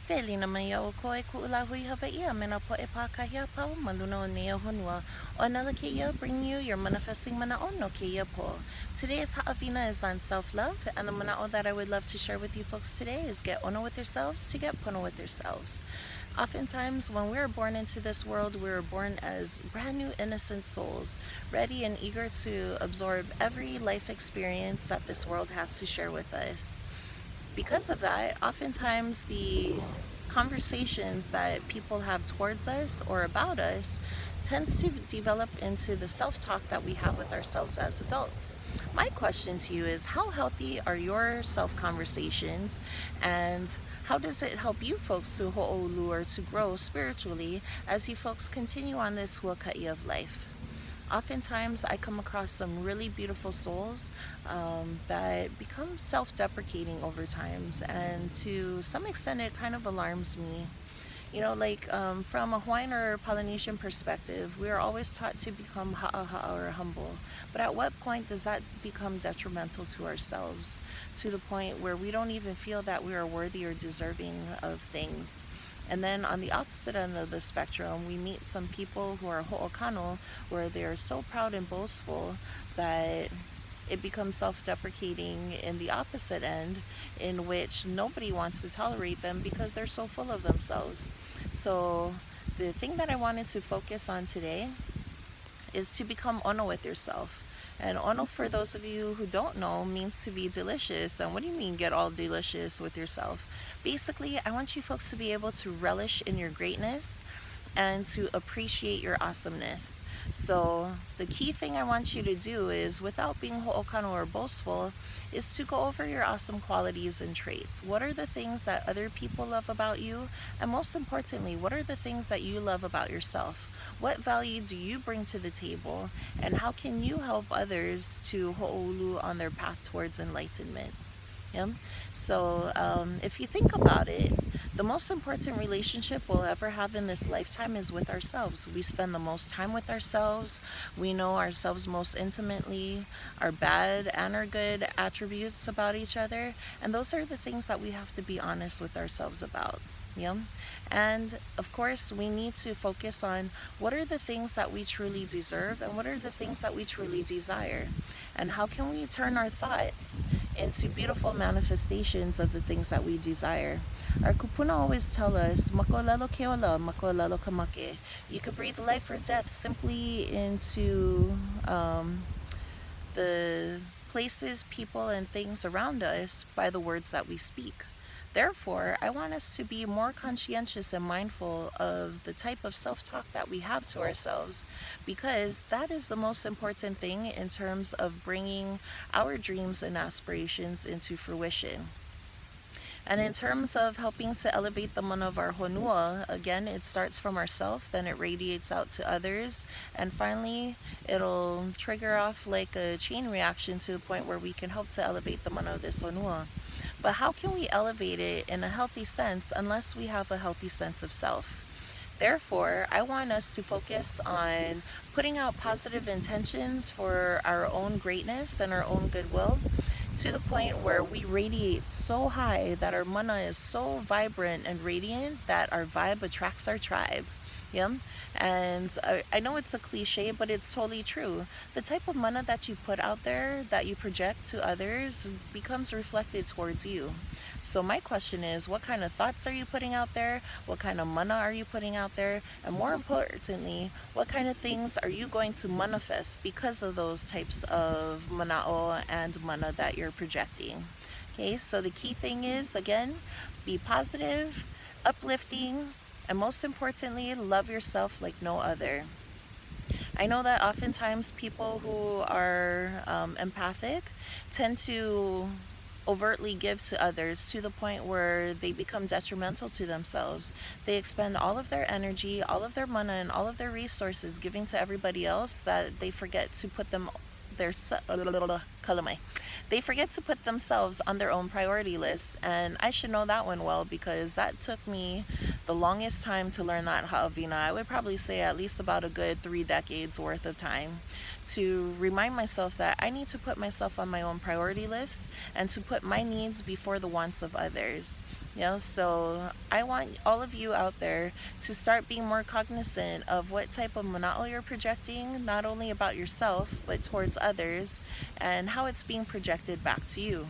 Feli na mai o koe ku'ulahui Hawaiia me na po'e pākahia pau maluna o nea honua. O nala keia bring you your manifesting mana'o no keia po. Today's ha'awina is on self-love, and the mana'o that I would love to share with you folks today is get ono with yourselves to get pono with yourselves. Oftentimes, when we are born into this world, we are born as brand new innocent souls, ready and eager to absorb every life experience that this world has to share with us. Because of that, oftentimes the conversations that people have towards us or about us tends to develop into the self-talk that we have with ourselves as adults. My question to you is, how healthy are your self-conversations, and how does it help you folks to ho'olu or to grow spiritually as you folks continue on this huaka'i of life? Oftentimes I come across some really beautiful souls that become self-deprecating over times, and to some extent it kind of alarms me. From a Hawaiian or Polynesian perspective, we are always taught to become ha'a or humble. But at what point does that become detrimental to ourselves, to the point where we don't even feel that we are worthy or deserving of things? And then on the opposite end of the spectrum, we meet some people who are ho'okano, where they are so proud and boastful that it becomes self-deprecating in the opposite end, in which nobody wants to tolerate them because they're so full of themselves. So the thing that I wanted to focus on today is to become ono with yourself. And ono, for those of you who don't know, means to be delicious. And what do you mean get all delicious with yourself? Basically, I want you folks to be able to relish in your greatness and to appreciate your awesomeness. So the key thing I want you to do is, without being ho'okano or boastful, is to go over your awesome qualities and traits. What are the things that other people love about you? And most importantly, what are the things that you love about yourself? What value do you bring to the table? And how can you help others to ho'olu on their path towards enlightenment? Yeah. So if you think about it, the most important relationship we'll ever have in this lifetime is with ourselves. We spend the most time with ourselves. We know ourselves most intimately, our bad and our good attributes about each other. And those are the things that we have to be honest with ourselves about. Yeah. And of course, we need to focus on what are the things that we truly deserve and what are the things that we truly desire. And how can we turn our thoughts into beautiful manifestations of the things that we desire. Our kupuna always tell us, makolelo keola, makolelo kamake. You could breathe life or death simply into the places, people, and things around us by the words that we speak. Therefore, I want us to be more conscientious and mindful of the type of self-talk that we have to ourselves, because that is the most important thing in terms of bringing our dreams and aspirations into fruition. And in terms of helping to elevate the mana of our honua, again, it starts from ourselves, then it radiates out to others, and finally, it'll trigger off like a chain reaction to the point where we can help to elevate the mana of this honua. But how can we elevate it in a healthy sense unless we have a healthy sense of self? Therefore, I want us to focus on putting out positive intentions for our own greatness and our own goodwill, to the point where we radiate so high that our mana is so vibrant and radiant that our vibe attracts our tribe. Yeah. And I know it's a cliche, but it's totally true. The type of mana that you put out there, that you project to others, becomes reflected towards you. So my question is, what kind of thoughts are you putting out there? What kind of mana are you putting out there? And more importantly, what kind of things are you going to manifest because of those types of mana'o and mana that you're projecting? Okay, so the key thing is, again, be positive, uplifting, and most importantly, love yourself like no other. I know that oftentimes people who are empathic tend to overtly give to others to the point where they become detrimental to themselves. They expend all of their energy, all of their mana, and all of their resources giving to everybody else, that they forget to put them their Kalamai. They forget to put themselves on their own priority list, and I should know that one well because that took me the longest time to learn that ha'awina. I would probably say at least about a good 3 decades worth of time to remind myself that I need to put myself on my own priority list and to put my needs before the wants of others. So I want all of you out there to start being more cognizant of what type of mana'o you're projecting, not only about yourself, but towards others, and how it's being projected back to you.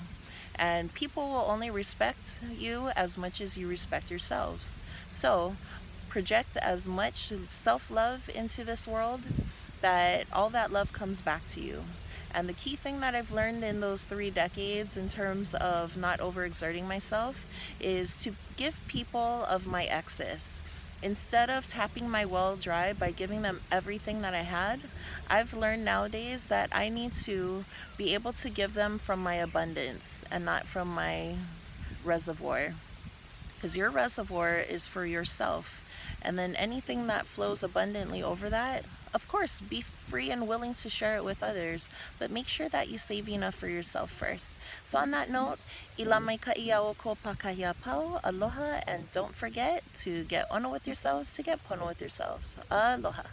And people will only respect you as much as you respect yourself. So project as much self-love into this world that all that love comes back to you. And the key thing that I've learned in those 3 decades in terms of not overexerting myself is to give people of my excess. Instead of tapping my well dry by giving them everything that I had, I've learned nowadays that I need to be able to give them from my abundance and not from my reservoir. Because your reservoir is for yourself. And then anything that flows abundantly over that, of course, be free and willing to share it with others, but make sure that you save enough for yourself first. So on that note, ilamai ka iawo ko pakahia pau, aloha, and don't forget to get ono with yourselves to get pono with yourselves. Aloha.